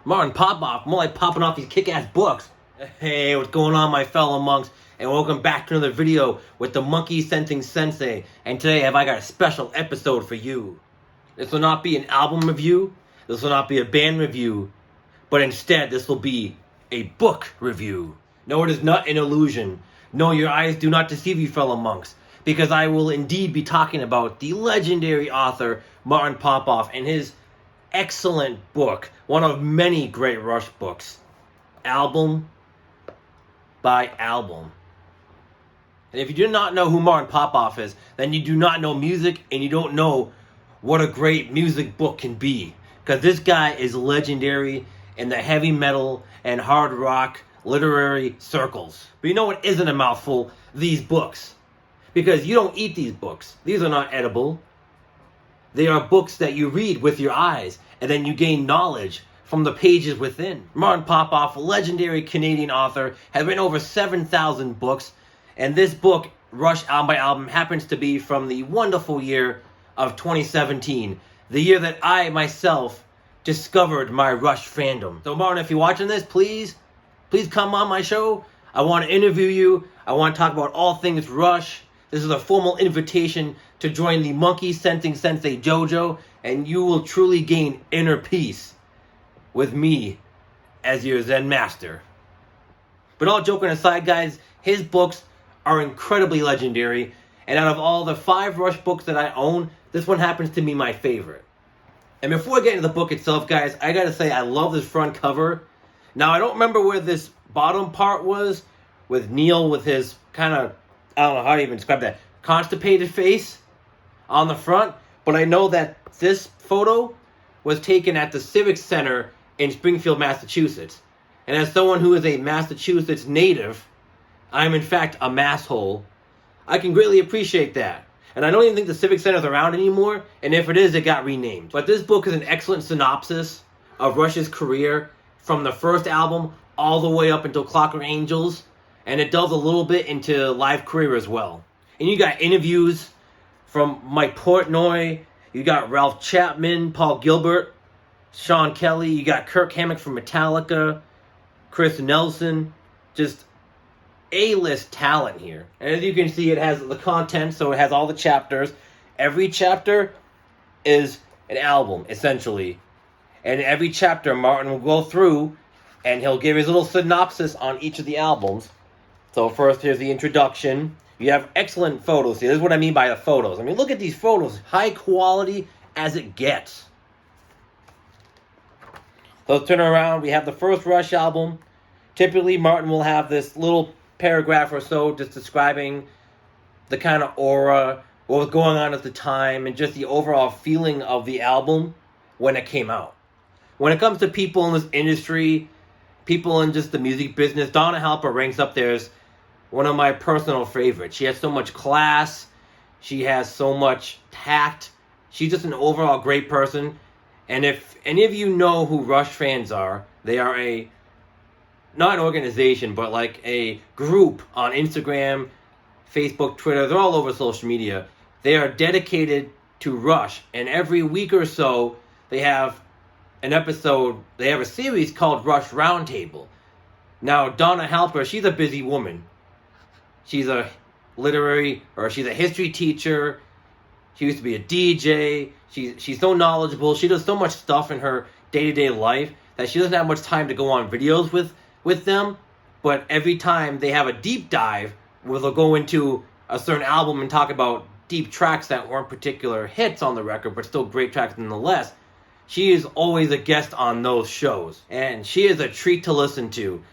Martin Popoff, more like popping off these kick-ass books. Hey, what's going on, my fellow monks? And welcome back to another video with the Monkey Sensing Sensei. And today have I got a special episode for you. This will not be an album review. This will not be a band review. But instead, this will be a book review. No, it is not an illusion. No, your eyes do not deceive you, fellow monks. Because I will indeed be talking about the legendary author, Martin Popoff, and his excellent book, one of many great Rush books, album by album. And if you do not know who Martin Popoff is, then you do not know music, and you don't know what a great music book can be. Because this guy is legendary in the heavy metal and hard rock literary circles. But you know what isn't a mouthful? These books. Because you don't eat these books. These are not edible. They are books that you read with your eyes, and then you gain knowledge from the pages within. Martin Popoff, legendary Canadian author, has written over 7,000 books, and this book, Rush album by album, happens to be from the wonderful year of 2017, the year that I myself discovered my Rush fandom. So Martin, if you're watching this, please come on my show. I want to interview you. I want to talk about all things Rush. This is a formal invitation to join the Monkey Sensing Sensei Dojo, and you will truly gain inner peace with me as your Zen master. But all joking aside, guys, his books are incredibly legendary, and out of all the 5 Rush books that I own, this one happens to be my favorite. And before I get into the book itself, guys, I gotta say I love this front cover. Now, I don't remember where this bottom part was, with Neil with his kind of, I don't know how to even describe that, constipated face on the front, but I know that this photo was taken at the Civic Center in Springfield, Massachusetts. And as someone who is a Massachusetts native, I'm in fact a masshole. I can greatly appreciate that. And I don't even think the Civic Center is around anymore, and if it is, it got renamed. But this book is an excellent synopsis of Rush's career from the first album all the way up until Clockwork Angels, and it delves a little bit into live career as well. And you got interviews from Mike Portnoy, you got Ralph Chapman, Paul Gilbert, Sean Kelly, you got Kirk Hammett from Metallica, Chris Nelson, just A-list talent here. And as you can see, it has the content, so it has all the chapters. Every chapter is an album, essentially. And every chapter, Martin will go through, and he'll give his little synopsis on each of the albums. So first, here's the introduction. You have excellent photos here. This is what I mean by the photos. I mean, look at these photos. High quality as it gets. So let's turn around. We have the first Rush album. Typically, Martin will have this little paragraph or so just describing the kind of aura, what was going on at the time, and just the overall feeling of the album when it came out. When it comes to people in this industry, people in just the music business, Donna Halper ranks up there as one of my personal favorites. She has so much class. She has so much tact. She's just an overall great person. And if any of you know who Rush fans are, they are not an organization, but like a group on Instagram, Facebook, Twitter. They're all over social media. They are dedicated to Rush. And every week or so, they have an episode, they have a series called Rush Roundtable. Now, Donna Halper, she's a busy woman. She's a she's a history teacher. She used to be a DJ. She's so knowledgeable. She does so much stuff in her day-to-day life that she doesn't have much time to go on videos with them. But every time they have a deep dive where they'll go into a certain album and talk about deep tracks that weren't particular hits on the record, but still great tracks nonetheless, she is always a guest on those shows. And she is a treat to listen to.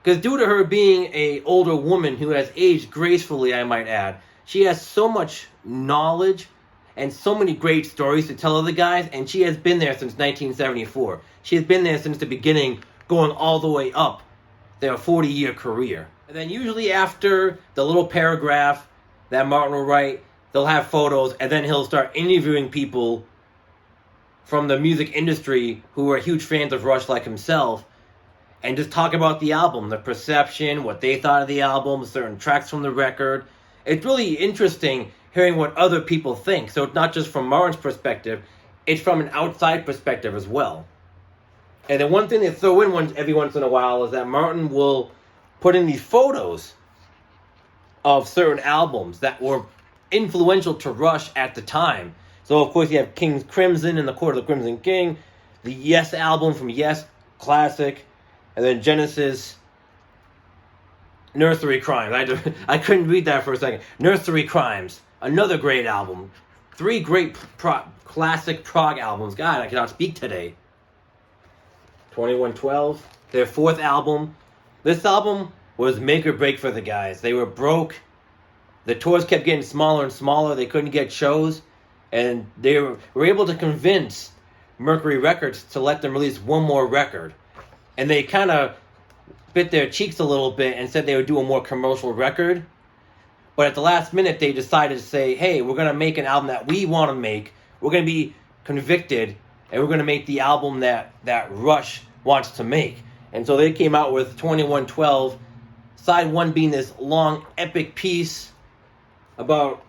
Because due to her being an older woman who has aged gracefully, I might add, she has so much knowledge and so many great stories to tell other guys, and she has been there since 1974. She has been there since the beginning, going all the way up their 40-year career. And then usually after the little paragraph that Martin will write, they'll have photos, and then he'll start interviewing people from the music industry who are huge fans of Rush like himself, and just talk about the album, the perception, what they thought of the album, certain tracks from the record. It's really interesting hearing what other people think. So it's not just from Martin's perspective, it's from an outside perspective as well. And then one thing they throw in every once in a while is that Martin will put in these photos of certain albums that were influential to Rush at the time. So, of course, you have King's Crimson and the Court of the Crimson King, the Yes album from Yes, classic, and then Genesis, Nursery Crimes. I couldn't read that for a second. Nursery Crimes, another great album. 3 great classic prog albums. God, I cannot speak today. 2112, their 4th album. This album was make or break for the guys. They were broke. The tours kept getting smaller and smaller. They couldn't get shows. And they were able to convince Mercury Records to let them release one more record. And they kind of bit their cheeks a little bit and said they would do a more commercial record. But at the last minute, they decided to say, hey, we're going to make an album that we want to make. We're going to be convicted. And we're going to make the album that Rush wants to make. And so they came out with 2112. Side 1 being this long, epic piece about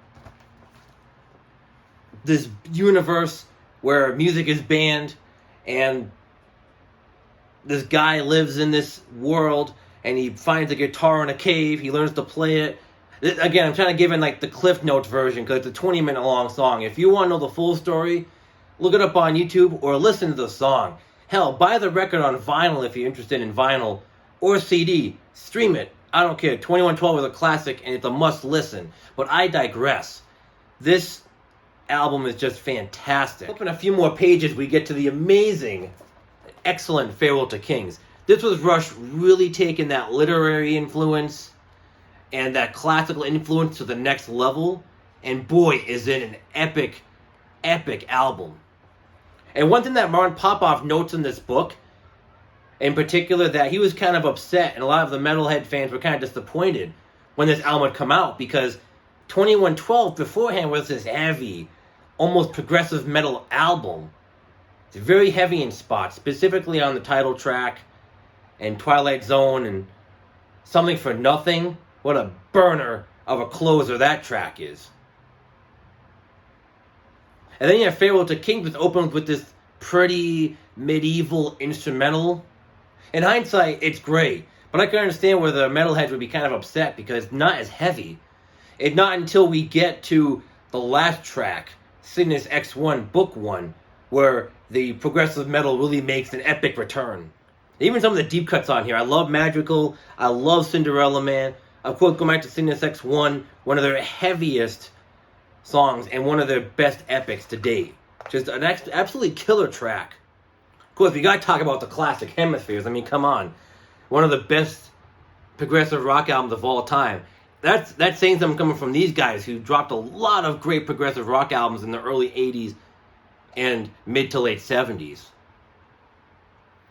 this universe where music is banned, and this guy lives in this world, and he finds a guitar in a cave. He learns to play it. Again, I'm trying to give in like the Cliff Notes version because it's a 20-minute long song. If you want to know the full story, look it up on YouTube or listen to the song. Hell, buy the record on vinyl if you're interested in vinyl, or CD. Stream it. I don't care. 2112 is a classic and it's a must listen. But I digress. This album is just fantastic. Flipping a few more pages, we get to the amazing, excellent Farewell to Kings. This was Rush really taking that literary influence and that classical influence to the next level. And boy, is it an epic, epic album. And one thing that Martin Popoff notes in this book, in particular, that he was kind of upset, and a lot of the metalhead fans were kind of disappointed when this album would come out, because 2112 beforehand was this heavy, almost progressive metal album. It's very heavy in spots, specifically on the title track and Twilight Zone and Something for Nothing. What a burner of a closer that track is. And then you have Farewell to Kings, which opens with this pretty medieval instrumental. In hindsight, it's great, but I can understand where the metalheads would be kind of upset because it's not as heavy. It's not until we get to the last track, Cygnus X1, Book 1, where the progressive metal really makes an epic return. Even some of the deep cuts on here. I love Magical. I love Cinderella Man. Of course, go back to Cygnus X1, one of their heaviest songs and one of their best epics to date. Just an absolutely killer track. Of course, we gotta talk about the classic Hemispheres. I mean, come on. One of the best progressive rock albums of all time. That's saying something coming from these guys who dropped a lot of great progressive rock albums in the early 80s and mid to late 70s.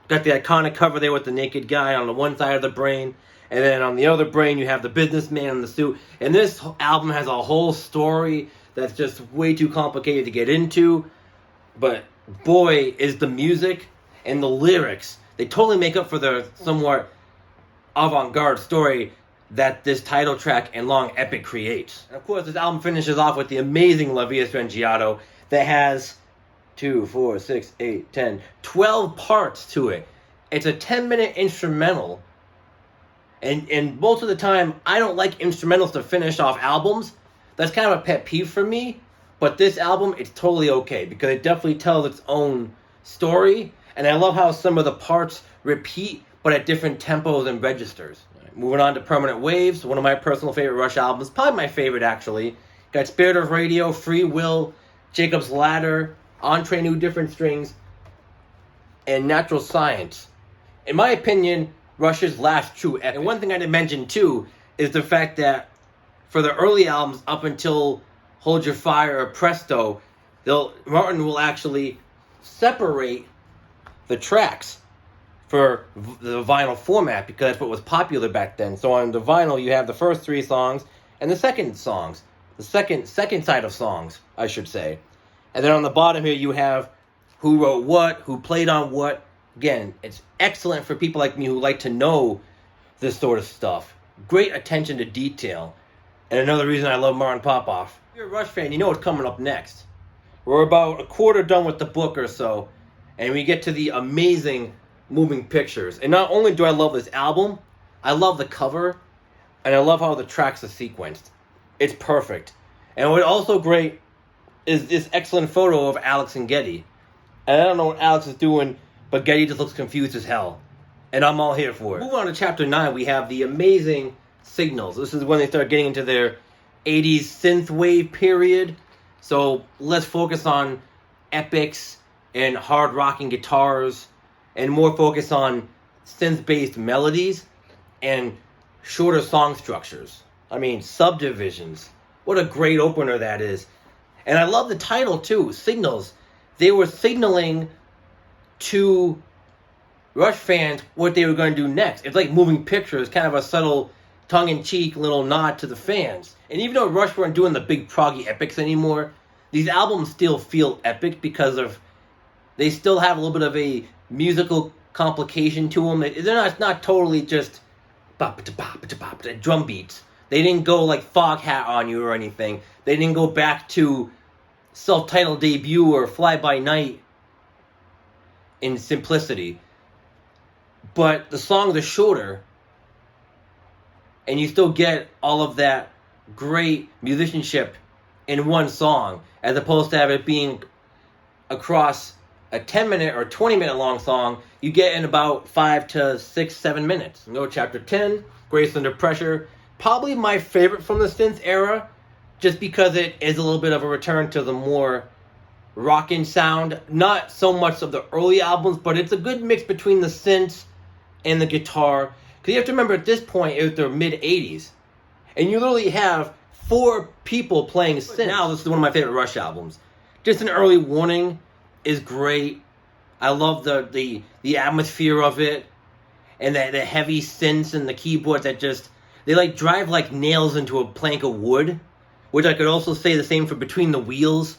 Got the iconic cover there with the naked guy on the one side of the brain, and then on the other brain you have the businessman in the suit. And this album has a whole story that's just way too complicated to get into, but boy, is the music and the lyrics, they totally make up for the somewhat avant-garde story that this title track and long epic creates. And of course, this album finishes off with the amazing La Via Strangiato that has 2, 4, 6, 8, 10, 12 parts to it. It's a 10-minute instrumental. And most of the time, I don't like instrumentals to finish off albums. That's kind of a pet peeve for me. But this album, it's totally okay because it definitely tells its own story. And I love how some of the parts repeat, but at different tempos and registers. Right, moving on to Permanent Waves, one of my personal favorite Rush albums. Probably my favorite, actually. Got Spirit of Radio, Free Will, Jacob's Ladder, Entree New Different Strings, and Natural Science. In my opinion, Rush's last true epic. And one thing I didn't mention, too, is the fact that for the early albums up until Hold Your Fire or Presto, Martin will actually separate the tracks for the vinyl format because that's what was popular back then. So on the vinyl, you have the first 3 songs and the second songs. The second side of songs, I should say. And then on the bottom here, you have who wrote what, who played on what. Again, it's excellent for people like me who like to know this sort of stuff. Great attention to detail. And another reason I love Martin Popoff. If you're a Rush fan, you know what's coming up next. We're about a quarter done with the book or so, and we get to the amazing Moving Pictures. And not only do I love this album, I love the cover, and I love how the tracks are sequenced. It's perfect. And what's also great is this excellent photo of Alex and Getty. And I don't know what Alex is doing, but Getty just looks confused as hell. And I'm all here for it. Moving on to chapter 9, we have the amazing Signals. This is when they start getting into their 80s synthwave period. So let's focus on epics and hard rocking guitars, and more focus on synth-based melodies and shorter song structures. I mean, subdivisions. What a great opener that is. And I love the title too, Signals. They were signaling to Rush fans what they were going to do next. It's like Moving Pictures, kind of a subtle tongue-in-cheek little nod to the fans. And even though Rush weren't doing the big proggy epics anymore, these albums still feel epic because of they still have a little bit of a musical complication to them. They're not totally just drum beats. They didn't go like Fog Hat on You or anything. They didn't go back to self-titled debut or Fly By Night in simplicity. But the songs are shorter, and you still get all of that great musicianship in one song, as opposed to have it being across a 10-minute or 20-minute long song. You get in about 5 to 6, 7 minutes. Go chapter 10, Grace Under Pressure. Probably my favorite from the synth era, just because it is a little bit of a return to the more rockin' sound. Not so much of the early albums, but it's a good mix between the synths and the guitar. Because you have to remember, at this point, it was the mid-'80s. And you literally have 4 people playing synth. Now, this is one of my favorite Rush albums. Just an Early Warning is great. I love the atmosphere of it. And the heavy synths and the keyboards that just... They like drive like nails into a plank of wood. Which I could also say the same for Between the Wheels,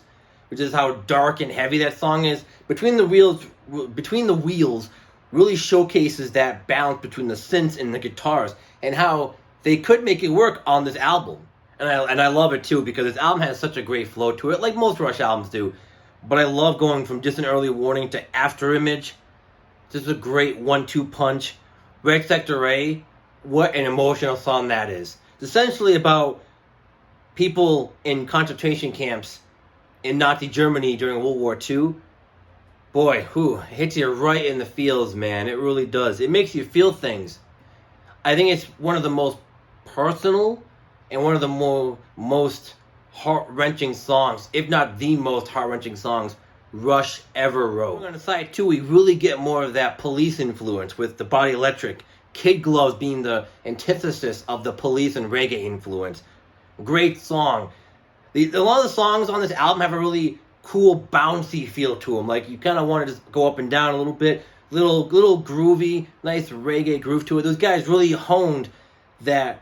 which is how dark and heavy that song is. Between the Wheels really showcases that balance between the synths and the guitars, and how they could make it work on this album. And I love it too, because this album has such a great flow to it, like most Rush albums do. But I love going from just an Early Warning to After Image. This is a great 1-2 punch. Red Sector A, what an emotional song that is. It's essentially about people in concentration camps in Nazi Germany during World War II. Boy, it hits you right in the feels, man. It really does. It makes you feel things. I think it's one of the most personal and one of the most heart-wrenching songs, if not the most heart-wrenching songs Rush ever wrote. On the side too, we really get more of that Police influence with the Body Electric, Kid Gloves being the antithesis of the Police and reggae influence. Great song. A lot of the songs on this album have a really cool, bouncy feel to them. Like, you kind of want to just go up and down a little bit. Little groovy, nice reggae groove to it. Those guys really honed that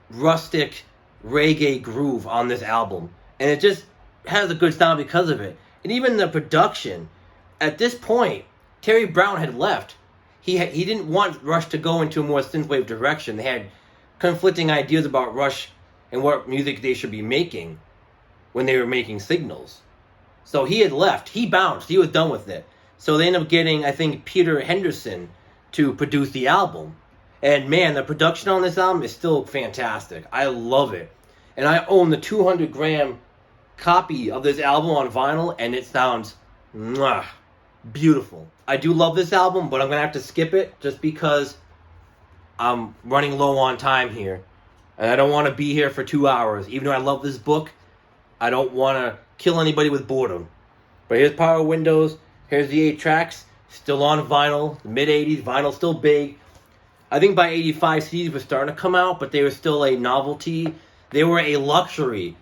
rustic reggae groove on this album. And it just has a good sound because of it. And even the production. At this point, Terry Brown had left. He didn't want Rush to go into a more synthwave direction. They had conflicting ideas about Rush and what music they should be making when they were making Signals. So he had left. He bounced. He was done with it. So they ended up getting, I think, Peter Henderson to produce the album. And man, the production on this album is still fantastic. I love it. And I own the 200-gram copy of this album on vinyl, and it sounds beautiful. I do love this album, but I'm going to have to skip it just because I'm running low on time here. And I don't want to be here for 2 hours. Even though I love this book, I don't want to kill anybody with boredom. But here's Power Windows. Here's the 8 tracks. Still on vinyl. Mid-'80s. Vinyl still big. I think by 85 CDs were starting to come out, but they were still a novelty. They were a luxury.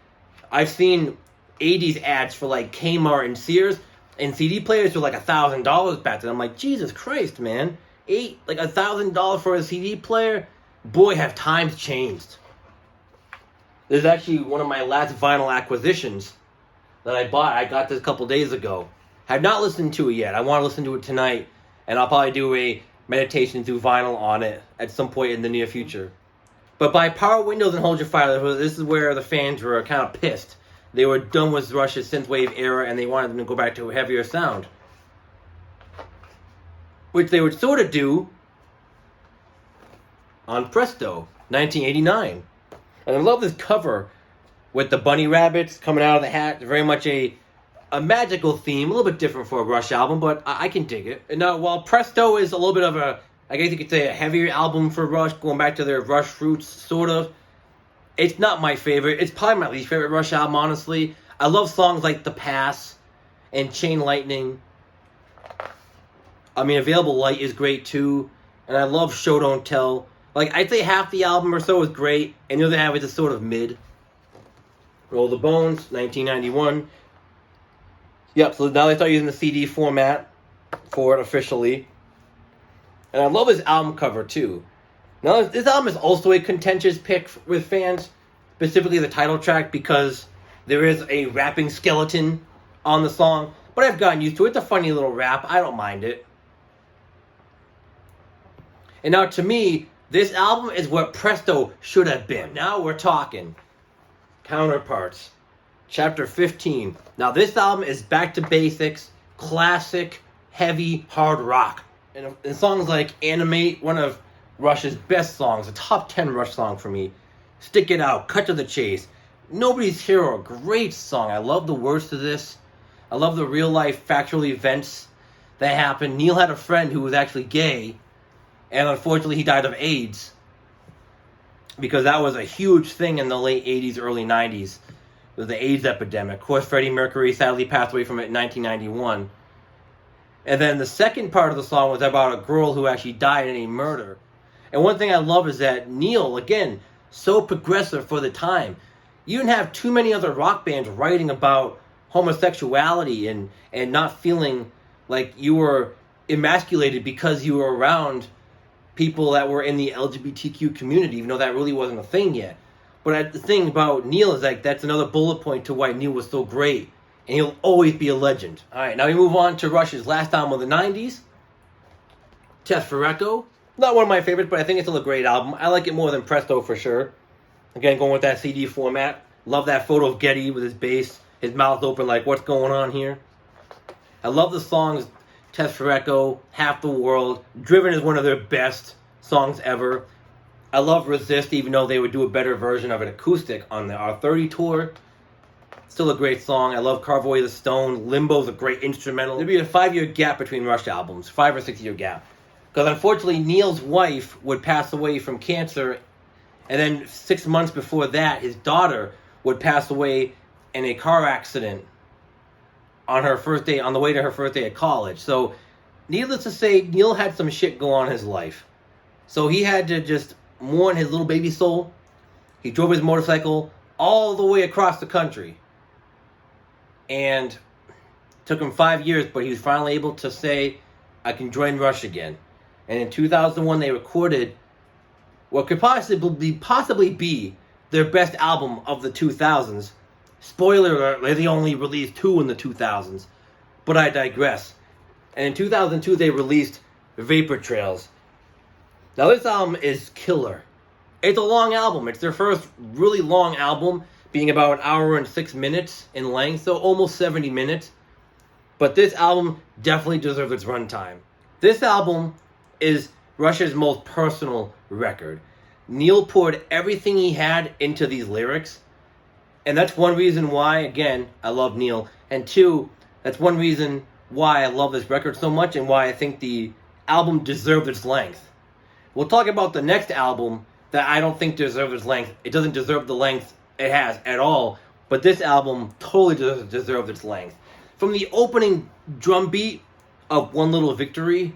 I've seen 80s ads for like Kmart and Sears, and CD players were like $1,000 back then. I'm like, Jesus Christ, man. Like $1,000 for a CD player? Boy, have times changed. This is actually one of my last vinyl acquisitions that I bought. I got this a couple days ago. Have not listened to it yet. I want to listen to it tonight, and I'll probably do a meditation through vinyl on it at some point in the near future. But by Power Windows and Hold Your Fire, this is where the fans were kind of pissed. They were done with Rush's synthwave era, and they wanted them to go back to a heavier sound. which they would sort of do on Presto, 1989. And I love this cover with the bunny rabbits coming out of the hat. Very much a magical theme, a little bit different for a Rush album, but I can dig it. And now, while Presto is a little bit of a, I guess you could say, a heavier album for Rush, going back to their Rush roots, sort of, it's not my favorite. It's probably my least favorite Rush album, honestly. I love songs like The Pass and Chain Lightning. I mean, Available Light is great, too. And I love Show Don't Tell. Like, I'd say half the album or so is great, and the other half is just sort of mid. Roll the Bones, 1991. Yep, so now they start using the CD format for it officially. And I love his album cover, too. Now, this album is also a contentious pick with fans, specifically the title track, because there is a rapping skeleton on the song. But I've gotten used to it. It's a funny little rap. I don't mind it. And now, to me, this album is what Presto should have been. Now we're talking. Counterparts. Chapter 15. Now this album is back to basics, classic, heavy, hard rock. And songs like Animate, one of Rush's best songs, a top 10 Rush song for me. Stick It Out, Cut to the Chase. Nobody's Hero, a great song. I love the words to this. I love the real life factual events that happened. Neil had a friend who was actually gay, and unfortunately he died of AIDS, because that was a huge thing in the late 80s, early 90s. It was the AIDS epidemic. Of course, Freddie Mercury sadly passed away from it in 1991. And then the second part of the song was about a girl who actually died in a murder. And one thing I love is that Neil, again, so progressive for the time. You didn't have too many other rock bands writing about homosexuality and not feeling like you were emasculated because you were around people that were in the LGBTQ community, even though that really wasn't a thing yet. But the thing about Neil is like that's another bullet point to why Neil was so great, and he'll always be a legend. All right, now we move on to Rush's last album of the 90s, Test for Echo. Not one of my favorites, but I think it's still a great album. I like it more than Presto for sure. Again, going with that CD format. Love that photo of Geddy with his bass, his mouth open like, what's going on here? I love the songs Test for Echo, Half the World. Driven is one of their best songs ever. I love Resist, even though they would do a better version of it acoustic on the R30 tour. Still a great song. I love Carve Away the Stone. Limbo's a great instrumental. There'd be a 5-year gap between Rush albums. 5 or 6 year gap. Because unfortunately, Neil's wife would pass away from cancer. And then 6 months before that, his daughter would pass away in a car accident on her first day, on the way to her first day at college. So, needless to say, Neil had some shit go on in his life. So he had to just mourn his little baby soul. He drove his motorcycle all the way across the country. And it took him 5 years, but he was finally able to say, I can join Rush again. And in 2001, they recorded what could possibly be their best album of the 2000s. Spoiler alert, they only released 2 in the 2000s. But I digress. And in 2002, they released Vapor Trails. Now, this album is killer. It's a long album. It's their first really long album, being about 1 hour and 6 minutes in length, so almost 70 minutes. But this album definitely deserves its runtime. This album is Rush's most personal record. Neil poured everything he had into these lyrics. And that's one reason why, again, I love Neil. And 2, that's one reason why I love this record so much and why I think the album deserved its length. We'll talk about the next album that I don't think deserves its length. It doesn't deserve the length it has at all. But this album totally deserves its length. From the opening drum beat of One Little Victory,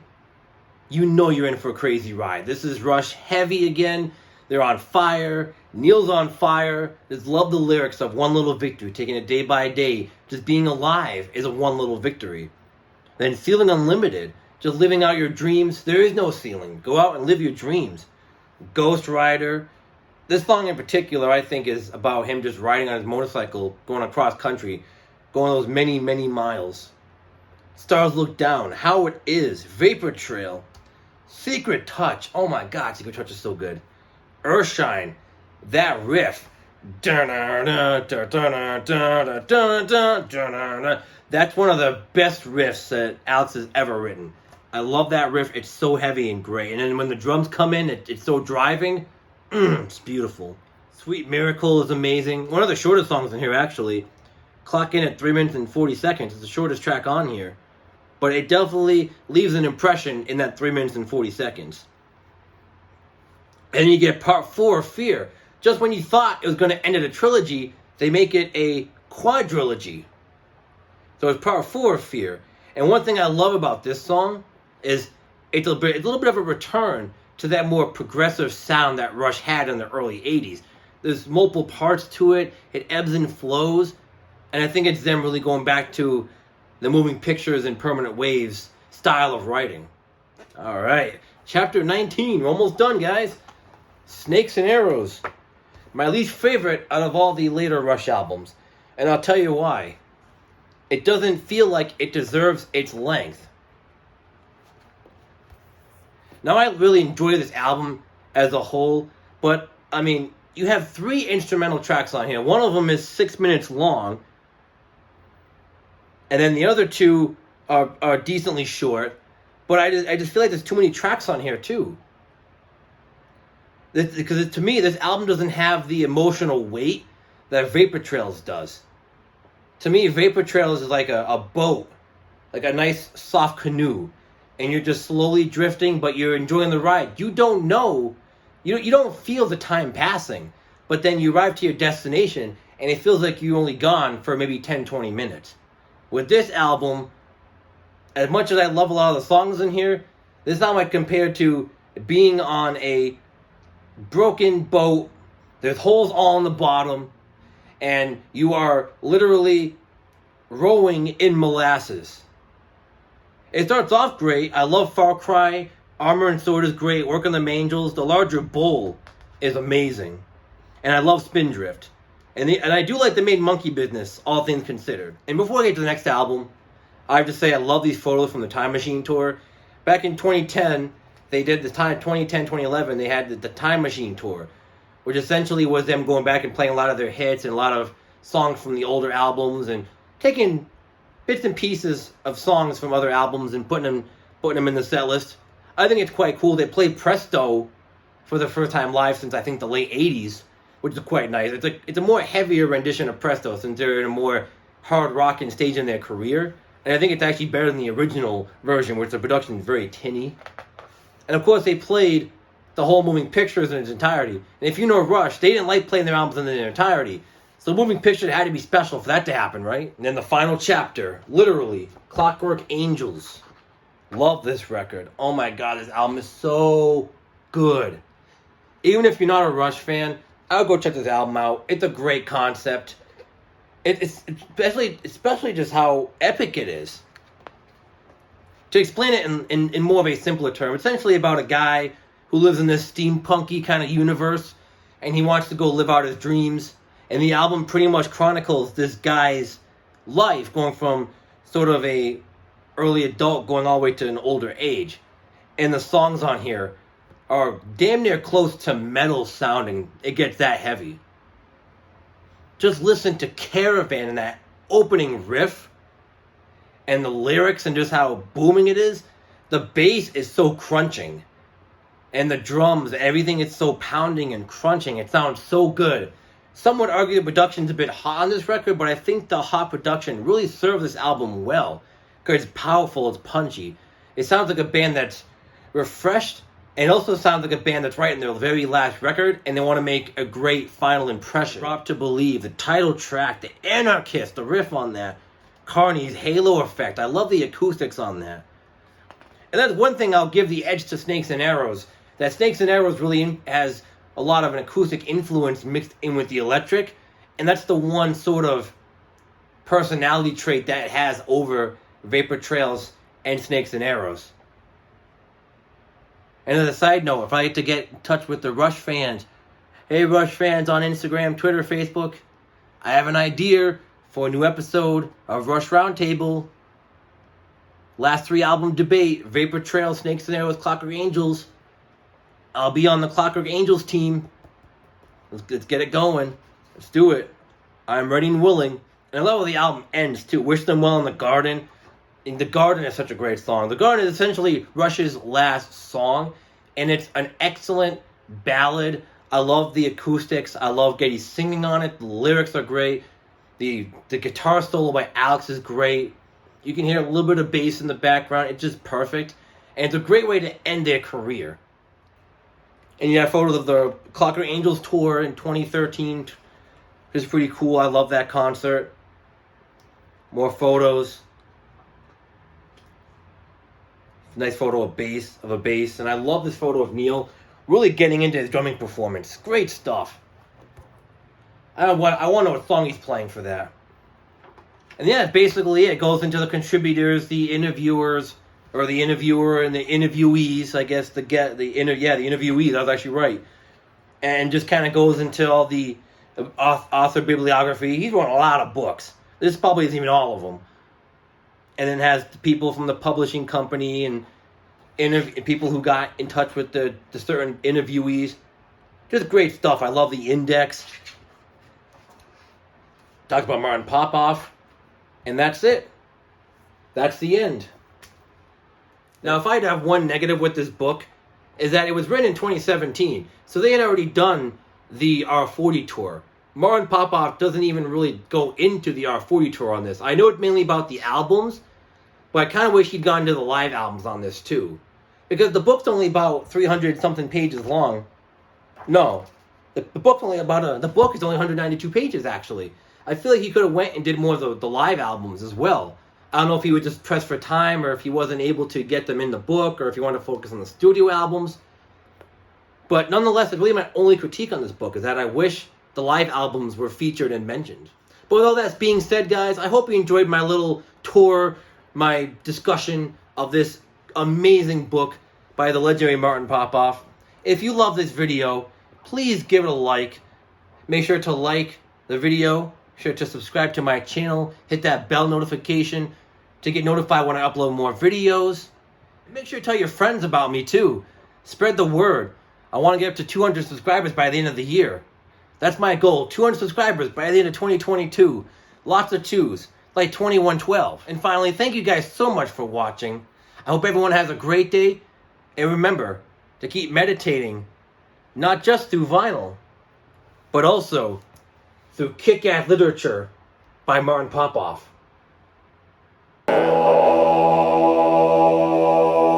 you know you're in for a crazy ride. This is Rush heavy again. They're on fire. Neil's on fire. Just love the lyrics of One Little Victory, taking it day by day. Just being alive is a one little victory. Then Ceiling Unlimited, just living out your dreams. There is no ceiling. Go out and live your dreams. Ghost Rider. This song in particular, I think, is about him just riding on his motorcycle, going across country, going those many, many miles. Stars Look Down. How It Is. Vapor Trail. Secret Touch. Oh my God, Secret Touch is so good. Earthshine, that riff. That's one of the best riffs that Alex has ever written. I love that riff. It's so heavy and great. And then when the drums come in, it's so driving. It's beautiful. Sweet Miracle is amazing. One of the shortest songs in here, actually. Clock in at 3 minutes and 40 seconds. It's the shortest track on here. But it definitely leaves an impression in that 3 minutes and 40 seconds. And you get part 4 of Fear. Just when you thought it was going to end at a trilogy, they make it a quadrilogy. So it's part 4 of Fear. And one thing I love about this song is it's a little bit of a return to that more progressive sound that Rush had in the early 80s. There's multiple parts to it. It ebbs and flows. And I think it's them really going back to the moving pictures and permanent waves style of writing. All right. Chapter 19. We're almost done, guys. Snakes and Arrows. My least favorite out of all the later Rush albums. And I'll tell you why. It doesn't feel like it deserves its length. Now, I really enjoy this album as a whole, but, I mean, you have 3 instrumental tracks on here. One of them is 6 minutes long, and then the other 2 are decently short, but I just feel like there's too many tracks on here, too. Because to me, this album doesn't have the emotional weight that Vapor Trails does. To me, Vapor Trails is like a boat, like a nice soft canoe, and you're just slowly drifting, but you're enjoying the ride. You don't know, you don't feel the time passing, but then you arrive to your destination, and it feels like you're only gone for maybe 10, 20 minutes. With this album, as much as I love a lot of the songs in here, this album I compare to being on a broken boat. There's holes all on the bottom, and you are literally rowing in molasses. It starts off great. I love Far Cry. Armor and Sword is great. Work on the Angels. The Larger Bull is amazing. And I love Spindrift. And I do like the Main Monkey Business, all things considered. And before I get to the next album, I have to say I love these photos from the Time Machine tour. Back in 2010, they did the 2010-2011, they had the Time Machine tour, which essentially was them going back and playing a lot of their hits and a lot of songs from the older albums and taking bits and pieces of songs from other albums and putting them in the set list. I think it's quite cool. They played Presto for the first time live since I think the late 80s, which is quite nice. It's a more heavier rendition of Presto since they're in a more hard rocking stage in their career. And I think it's actually better than the original version, which the production is very tinny. And of course, they played the whole Moving Pictures in its entirety. And if you know Rush, they didn't like playing their albums in their entirety. So Moving Pictures had to be special for that to happen, right? And then the final chapter, literally, Clockwork Angels. Love this record. Oh my god, this album is so good. Even if you're not a Rush fan, I'll go check this album out. It's a great concept. It's especially just how epic it is. To explain it in more of a simpler term, it's essentially about a guy who lives in this steampunky kind of universe, and he wants to go live out his dreams. And the album pretty much chronicles this guy's life, going from sort of a early adult going all the way to an older age. And the songs on here are damn near close to metal sounding. It gets that heavy. Just listen to Caravan and that opening riff and the lyrics and just how booming it is. The bass is so crunching. And the drums, everything is so pounding and crunching. It sounds so good. Some would argue the production's a bit hot on this record, but I think the hot production really served this album well. Because it's powerful, it's punchy. It sounds like a band that's refreshed, and it also sounds like a band that's writing their very last record, and they want to make a great final impression. Drop to Believe, the title track, the Anarchist, the riff on that, Carney's Halo Effect. I love the acoustics on that. And that's one thing I'll give the edge to Snakes and Arrows. That Snakes and Arrows really has a lot of an acoustic influence mixed in with the electric, and that's the one sort of personality trait that it has over Vapor Trails and Snakes and Arrows. And as a side note, if I get to get in touch with the Rush fans, hey Rush fans on Instagram, Twitter, Facebook, I have an idea for a new episode of Rush Roundtable. Last 3 album debate, Vapor Trails, Snakes and Arrows, Clockwork Angels. I'll be on the Clockwork Angels team. Let's get it going. Let's do it. I'm ready and willing. And I love how the album ends too. Wish them well in the garden. And The Garden is such a great song. The Garden is essentially Rush's last song, and it's an excellent ballad. I love the acoustics. I love Geddy singing on it. The lyrics are great. The guitar solo by Alex is great. You can hear a little bit of bass in the background. It's just perfect. And it's a great way to end their career. And you have photos of the Clockwork Angels tour in 2013. Which is pretty cool. I love that concert. More photos. Nice photo of a bass. And I love this photo of Neil really getting into his drumming performance. Great stuff. I want to know what song he's playing for that. And yeah, basically it goes into the contributors, the interviewers, or the interviewer and the interviewees, I guess, the interviewees, I was actually right. And just kind of goes into all the author bibliography. He's written a lot of books. This probably isn't even all of them. And then has the people from the publishing company and people who got in touch with the certain interviewees. Just great stuff. I love the index. Talks about Martin Popoff. And that's it. That's the end. Now, if I had to have one negative with this book, is that it was written in 2017. So they had already done the R40 tour. Martin Popoff doesn't even really go into the R40 tour on this. I know it's mainly about the albums, but I kind of wish he'd gone to the live albums on this too. Because the book's only about 300-something pages long. No. The book is only 192 pages, actually. I feel like he could have went and did more of the live albums as well. I don't know if he would just press for time, or if he wasn't able to get them in the book, or if he wanted to focus on the studio albums. But nonetheless, it's really my only critique on this book, is that I wish the live albums were featured and mentioned. But with all that being said, guys, I hope you enjoyed my little tour, my discussion of this amazing book by the legendary Martin Popoff. If you love this video, please give it a like. Make sure to like the video. Make sure to subscribe to my channel. Hit that bell notification to get notified when I upload more videos. Make sure to tell your friends about me too. Spread the word. I want to get up to 200 subscribers by the end of the year. That's my goal. 200 subscribers by the end of 2022. Lots of twos. Like 2112. And finally, thank you guys so much for watching. I hope everyone has a great day. And remember to keep meditating, not just through vinyl, but also through kick-ass literature by Martin Popoff.